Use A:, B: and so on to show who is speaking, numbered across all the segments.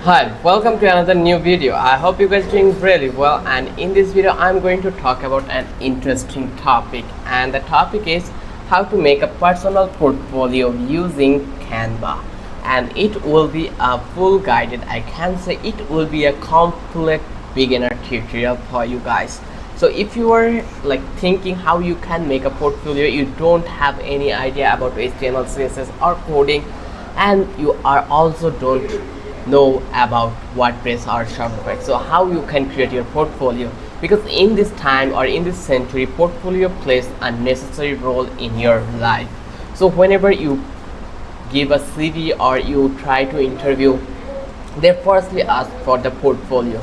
A: Hi, welcome to another new video. I hope you guys are doing really well, and in this video I'm going to talk about an interesting topic, and the topic is how to make a personal portfolio using Canva. And it will be a full guided, I can say it will be a complete beginner tutorial for you guys. So if you are like thinking how you can make a portfolio, you don't have any idea about HTML, CSS or coding, and you are also don't know about WordPress or Shopify, so how you can create your portfolio, because in this time or in this century portfolio plays a necessary role in your life. So whenever you give a CV or you try to interview, they firstly ask for the portfolio.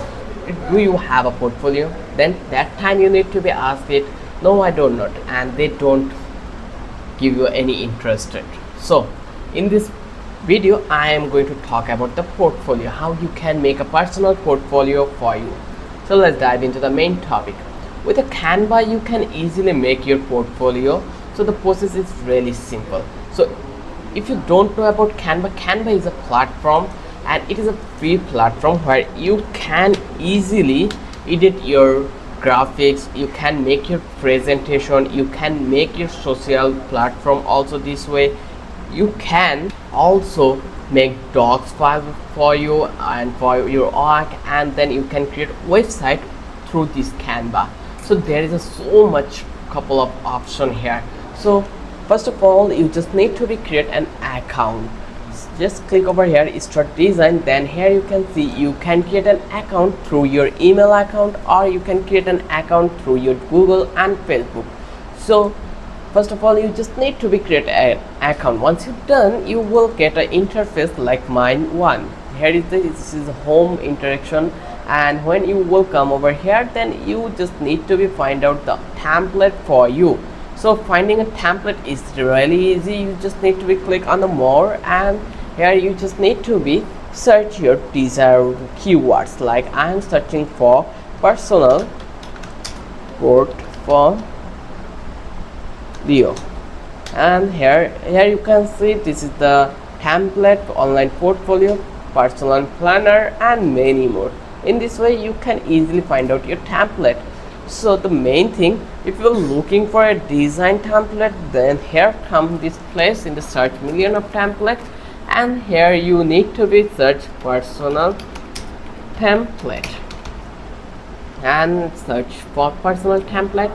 A: Do you have a portfolio? Then that time you need to be asked it, no I do not, and they don't give you any interested. So in this video I am going to talk about the portfolio, how you can make a personal portfolio for you. So let's dive into the main topic. With a Canva you can easily make your portfolio. So the process is really simple. So if you don't know about Canva, Canva is a platform, and it is a free platform where you can easily edit your graphics, you can make your presentation, you can make your social platform also this way. You can also make docs file for you and for your work, and then you can create website through this Canva. So there is so much couple of option here. So first of all you just need to create an account. Just click over here, start design, then here you can see you can create an account through your email account, or you can create an account through your Google and Facebook. So first of all you just need to create an account. Once you're done, you will get an interface like mine one. Here is this is home interaction, and when you will come over here, then you just need to find out the template for you. So finding a template is really easy. You just need to click on the more, and here you just need to search your desired keywords. Like I am searching for personal portfolio, and here you can see this is the template, online portfolio, personal planner, and many more. In this way you can easily find out your template. So the main thing, if you're looking for a design template, then here come this place in the search million of template, and here you need to search personal template and search for personal template.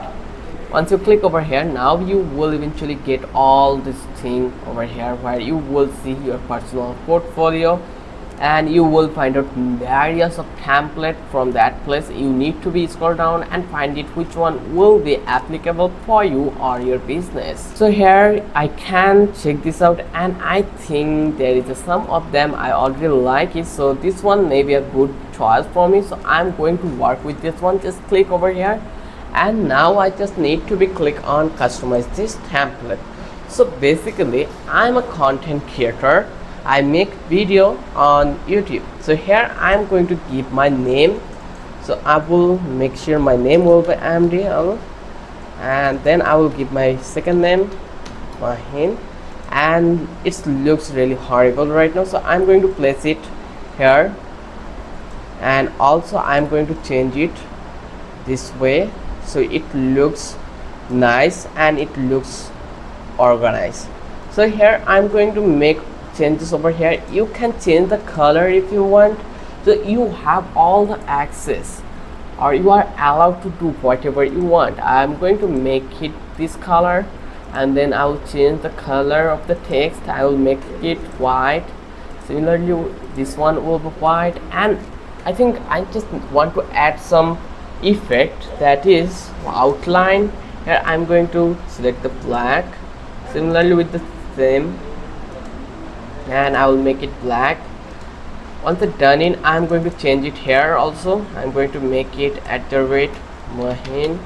A: Once you click over here, now you will eventually get all this thing over here where you will see your personal portfolio, and you will find out various of template. From that place you need to scroll down and find it which one will be applicable for you or your business. So here I can check this out, and I think there is some of them I already like it, so this one may be a good choice for me. So I'm going to work with this one. Just click over here, and now I just need to click on customize this template. So basically I'm a content creator, I make video on YouTube. So here I'm going to give my name. So I will make sure my name will be MDL, and then I will give my second name Mahin, and it looks really horrible right now, so I'm going to place it here, and also I'm going to change it this way so it looks nice and it looks organized. So here I'm going to make changes over here. You can change the color if you want. So you have all the access, or you are allowed to do whatever you want. I'm going to make it this color, and then I will change the color of the text. I will make it white. Similarly this one will be white, and I think I just want to add some effect, that is outline. Here I'm going to select the black, similarly with the same, and I will make it black. Once it's done in, I'm going to change it here also. I'm going to make it @Mahin,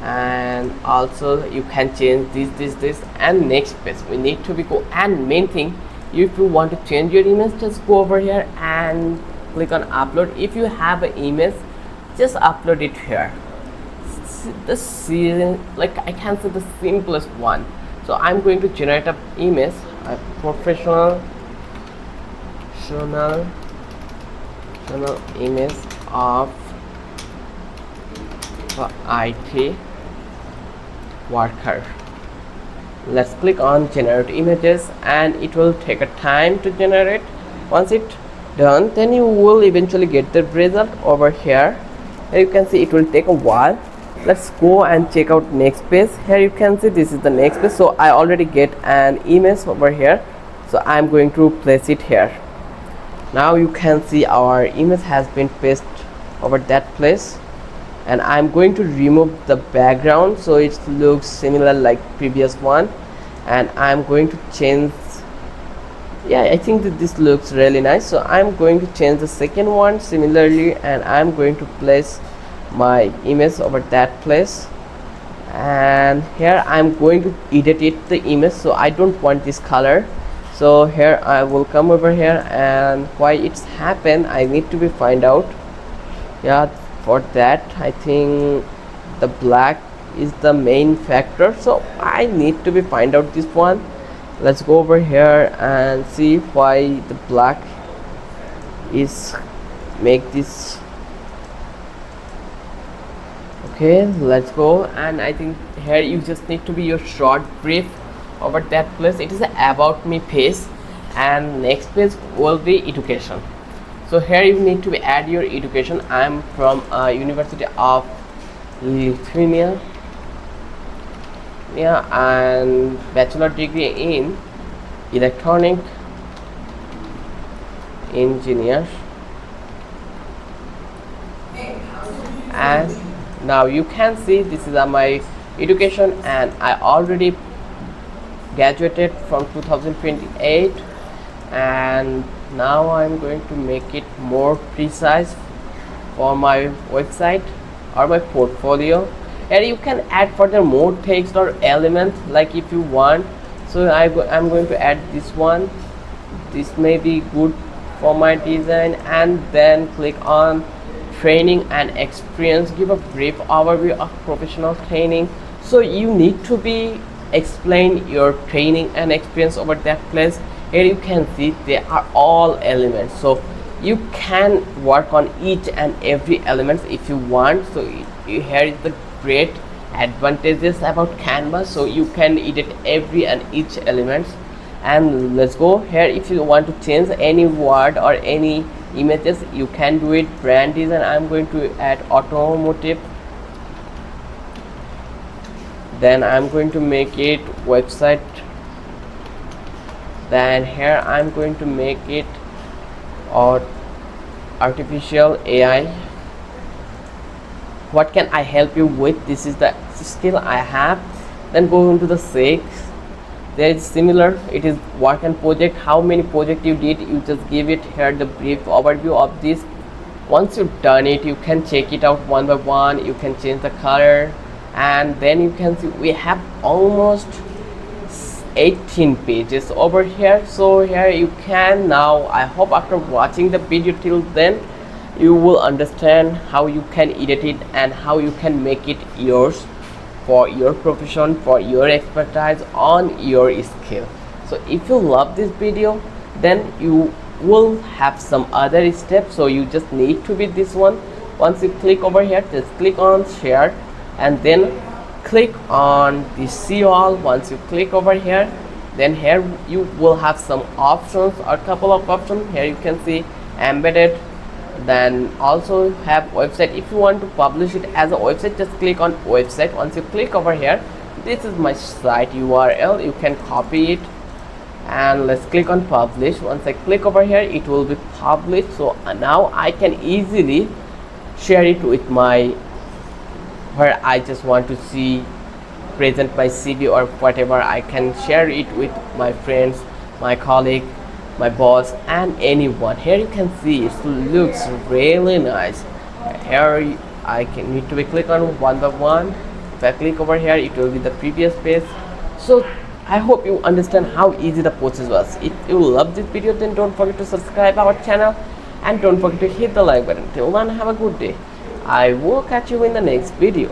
A: and also you can change this and next page we need to go. And main thing, if you want to change your image, just go over here and click on upload. If you have an image, just upload it here. This is like I can say the simplest one. So I'm going to generate an image, a professional Personal image of the IT worker. Let's click on generate images and it will take a time to generate. Once it done, then you will eventually get the result over here. Here you can see it will take a while. Let's go and check out next page. Here you can see this is the next page. So I already get an image over here, so I'm going to place it here. Now you can see our image has been pasted over that place, and I'm going to remove the background so it looks similar like previous one, and I'm going to change. Yeah, I think that this looks really nice, so I'm going to change the second one similarly, and I'm going to place my image over that place. And here I'm going to edit the image, so I don't want this color. So here I will come over here, and why it's happened I need to be find out. Yeah, for that I think the black is the main factor, so I need to be find out this one. Let's go over here and see why the black is make this. Okay, let's go. And I think here you just need to be your short brief over that place. It is a about me page, and next page will be education. So here you need to add your education. I'm from University of Lithuania, yeah, and bachelor degree in electronic engineer. And now you can see this is my education, and I already graduated from 2028, and now I'm going to make it more precise for my website or my portfolio. And you can add further more text or elements like if you want. So I'm going to add this one. This may be good for my design, and then click on training and experience. Give a brief overview of professional training. So you need to be explain your training and experience over that place. Here you can see they are all elements, so you can work on each and every element if you want. So here is the great advantages about Canva, so you can edit every and each element. And let's go here. If you want to change any word or any images, you can do it. Brand design, I'm going to add automotive, then I'm going to make it website, then here I'm going to make it or artificial AI. What can I help you with? This is the skill I have. Then go into the 6. There is similar, it is work and project. How many project you did, you just give it here the brief overview of this. Once you've done it, you can check it out one by one. You can change the color, and then you can see we have almost 18 pages over here. So here you can now, I hope after watching the video till then, you will understand how you can edit it and how you can make it yours for your profession, for your expertise on your skill. So if you love this video, then you will have some other steps, so you just need to be this one. Once you click over here, just click on share, and then click on the see all. Once you click over here, then here you will have some options or couple of options. Here you can see embedded, then also have website. If you want to publish it as a website, just click on website. Once you click over here, this is my site URL, you can copy it, and let's click on publish. Once I click over here, it will be published. So now I can easily share it with my, where I just want to see present my CV or whatever. I can share it with my friends, my colleague, my boss, and anyone. Here you can see it looks really nice. Here I can need to be click on one by one. If I click over here, it will be the previous page. So I hope you understand how easy the process was. If you love this video, then don't forget to subscribe our channel, and don't forget to hit the like button. Till then, have a good day. I will catch you in the next video.